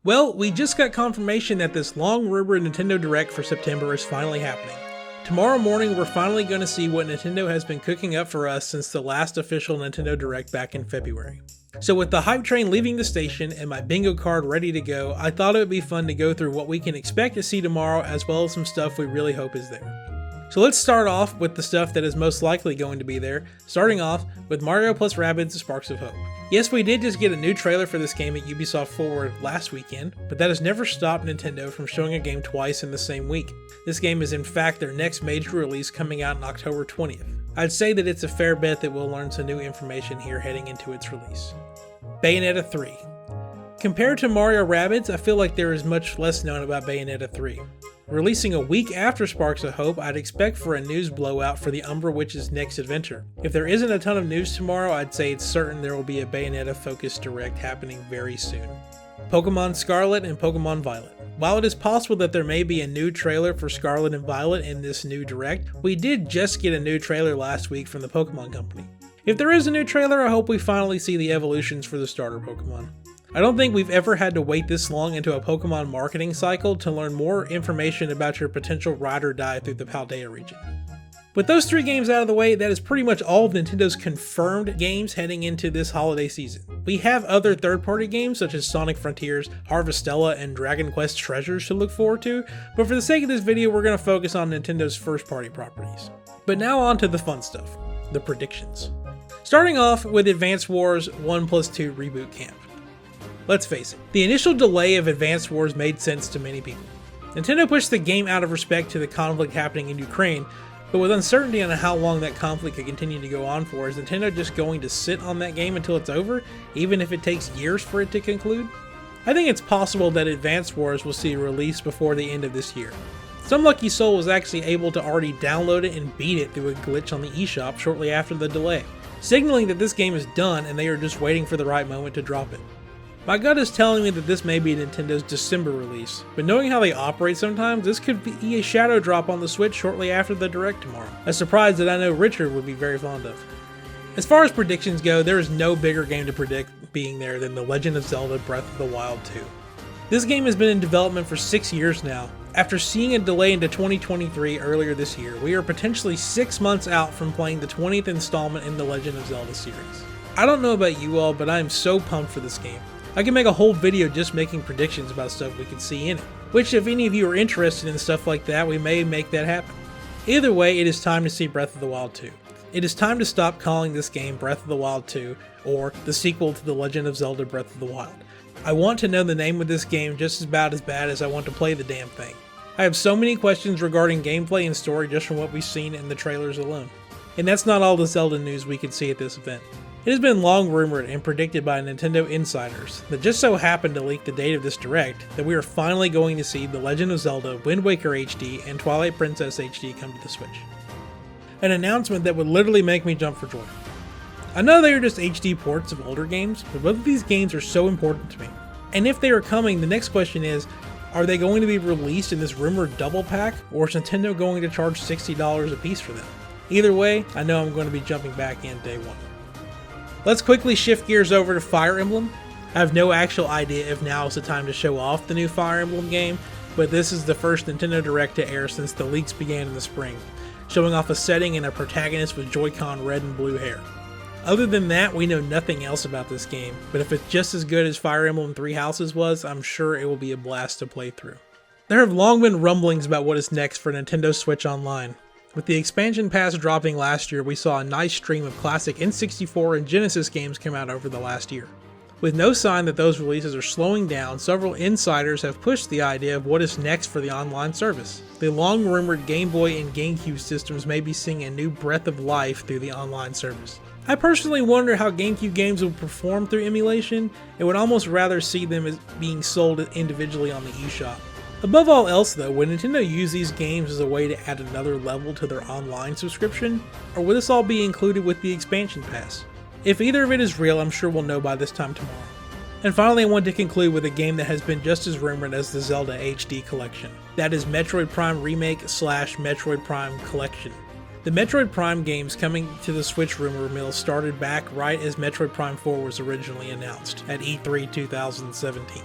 Well, we just got confirmation that this long-rumored Nintendo Direct for September is finally happening. Tomorrow morning, we're finally going to see what Nintendo has been cooking up for us since the last official Nintendo Direct back in February. So with the hype train leaving the station and my bingo card ready to go, I thought it would be fun to go through what we can expect to see tomorrow as well as some stuff we really hope is there. So let's start off with the stuff that is most likely going to be there, starting off with Mario plus Rabbids Sparks of Hope. Yes, we did just get a new trailer for this game at Ubisoft Forward last weekend, but that has never stopped Nintendo from showing a game twice in the same week. This game is in fact their next major release coming out on October 20th. I'd say that it's a fair bet that we'll learn some new information here heading into its release. Bayonetta 3. Compared to Mario Rabbids, I feel like there is much less known about Bayonetta 3. Releasing a week after Sparks of Hope, I'd expect for a news blowout for the Umbra Witch's next adventure. If there isn't a ton of news tomorrow, I'd say it's certain there will be a Bayonetta-focused direct happening very soon. Pokemon Scarlet and Pokemon Violet. While it is possible that there may be a new trailer for Scarlet and Violet in this new direct, we did just get a new trailer last week from the Pokemon Company. If there is a new trailer, I hope we finally see the evolutions for the starter Pokemon. I don't think we've ever had to wait this long into a Pokemon marketing cycle to learn more information about your potential ride or die through the Paldea region. With those three games out of the way, that is pretty much all of Nintendo's confirmed games heading into this holiday season. We have other third-party games such as Sonic Frontiers, Harvestella, and Dragon Quest Treasures to look forward to, but for the sake of this video, we're going to focus on Nintendo's first-party properties. But now on to the fun stuff, the predictions. Starting off with Advance Wars 1+2 Reboot Camp. Let's face it, the initial delay of Advance Wars made sense to many people. Nintendo pushed the game out of respect to the conflict happening in Ukraine, but with uncertainty on how long that conflict could continue to go on for, is Nintendo just going to sit on that game until it's over, even if it takes years for it to conclude? I think it's possible that Advance Wars will see a release before the end of this year. Some lucky soul was actually able to already download it and beat it through a glitch on the eShop shortly after the delay, signaling that this game is done and they are just waiting for the right moment to drop it. My gut is telling me that this may be Nintendo's December release, but knowing how they operate sometimes, this could be a shadow drop on the Switch shortly after the Direct tomorrow, a surprise that I know Richard would be very fond of. As far as predictions go, there is no bigger game to predict being there than The Legend of Zelda Breath of the Wild 2. This game has been in development for 6 years now. After seeing a delay into 2023 earlier this year, we are potentially 6 months out from playing the 20th installment in the Legend of Zelda series. I don't know about you all, but I am so pumped for this game. I can make a whole video just making predictions about stuff we can see in it, which if any of you are interested in stuff like that, we may make that happen. Either way, it is time to see Breath of the Wild 2. It is time to stop calling this game Breath of the Wild 2, or the sequel to The Legend of Zelda Breath of the Wild. I want to know the name of this game just about as bad as I want to play the damn thing. I have so many questions regarding gameplay and story just from what we've seen in the trailers alone. And that's not all the Zelda news we could see at this event. It has been long rumored and predicted by Nintendo insiders that just so happened to leak the date of this Direct that we are finally going to see The Legend of Zelda Wind Waker HD and Twilight Princess HD come to the Switch. An announcement that would literally make me jump for joy. I know they are just HD ports of older games, but both of these games are so important to me. And if they are coming, the next question is, are they going to be released in this rumored double pack, or is Nintendo going to charge $60 a piece for them? Either way, I know I'm going to be jumping back in day one. Let's quickly shift gears over to Fire Emblem. I have no actual idea if now is the time to show off the new Fire Emblem game, but this is the first Nintendo Direct to air since the leaks began in the spring, showing off a setting and a protagonist with Joy-Con red and blue hair. Other than that, we know nothing else about this game, but if it's just as good as Fire Emblem Three Houses was, I'm sure it will be a blast to play through. There have long been rumblings about what is next for Nintendo Switch Online. With the expansion pass dropping last year, we saw a nice stream of classic N64 and Genesis games come out over the last year. With no sign that those releases are slowing down, several insiders have pushed the idea of what is next for the online service. The long-rumored Game Boy and GameCube systems may be seeing a new breath of life through the online service. I personally wonder how GameCube games will perform through emulation, and would almost rather see them as being sold individually on the eShop. Above all else though, would Nintendo use these games as a way to add another level to their online subscription, or will this all be included with the expansion pass? If either of it is real, I'm sure we'll know by this time tomorrow. And finally, I want to conclude with a game that has been just as rumored as the Zelda HD collection. That is Metroid Prime Remake / Metroid Prime Collection. The Metroid Prime games coming to the Switch rumor mill started back right as Metroid Prime 4 was originally announced at E3 2017.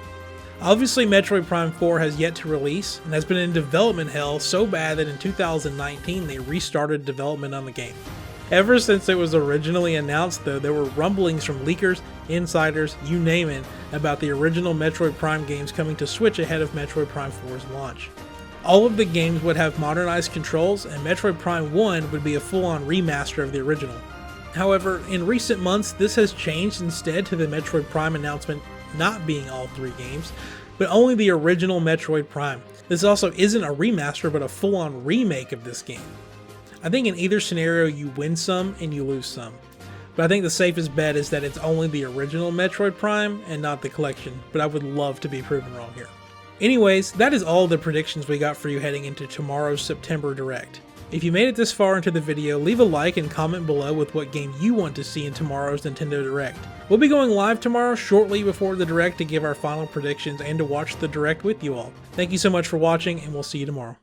Obviously, Metroid Prime 4 has yet to release and has been in development hell so bad that in 2019 they restarted development on the game. Ever since it was originally announced though, there were rumblings from leakers, insiders, you name it, about the original Metroid Prime games coming to Switch ahead of Metroid Prime 4's launch. All of the games would have modernized controls, and Metroid Prime 1 would be a full-on remaster of the original. However, in recent months this has changed instead to the Metroid Prime announcement not being all 3 games, but only the original Metroid Prime. This also isn't a remaster but a full-on remake of this game. I think in either scenario you win some and you lose some, but I think the safest bet is that it's only the original Metroid Prime and not the collection, but I would love to be proven wrong here. Anyways, that is all the predictions we got for you heading into tomorrow's September Direct. If you made it this far into the video, leave a like and comment below with what game you want to see in tomorrow's Nintendo Direct. We'll be going live tomorrow shortly before the Direct to give our final predictions and to watch the Direct with you all. Thank you so much for watching, and we'll see you tomorrow.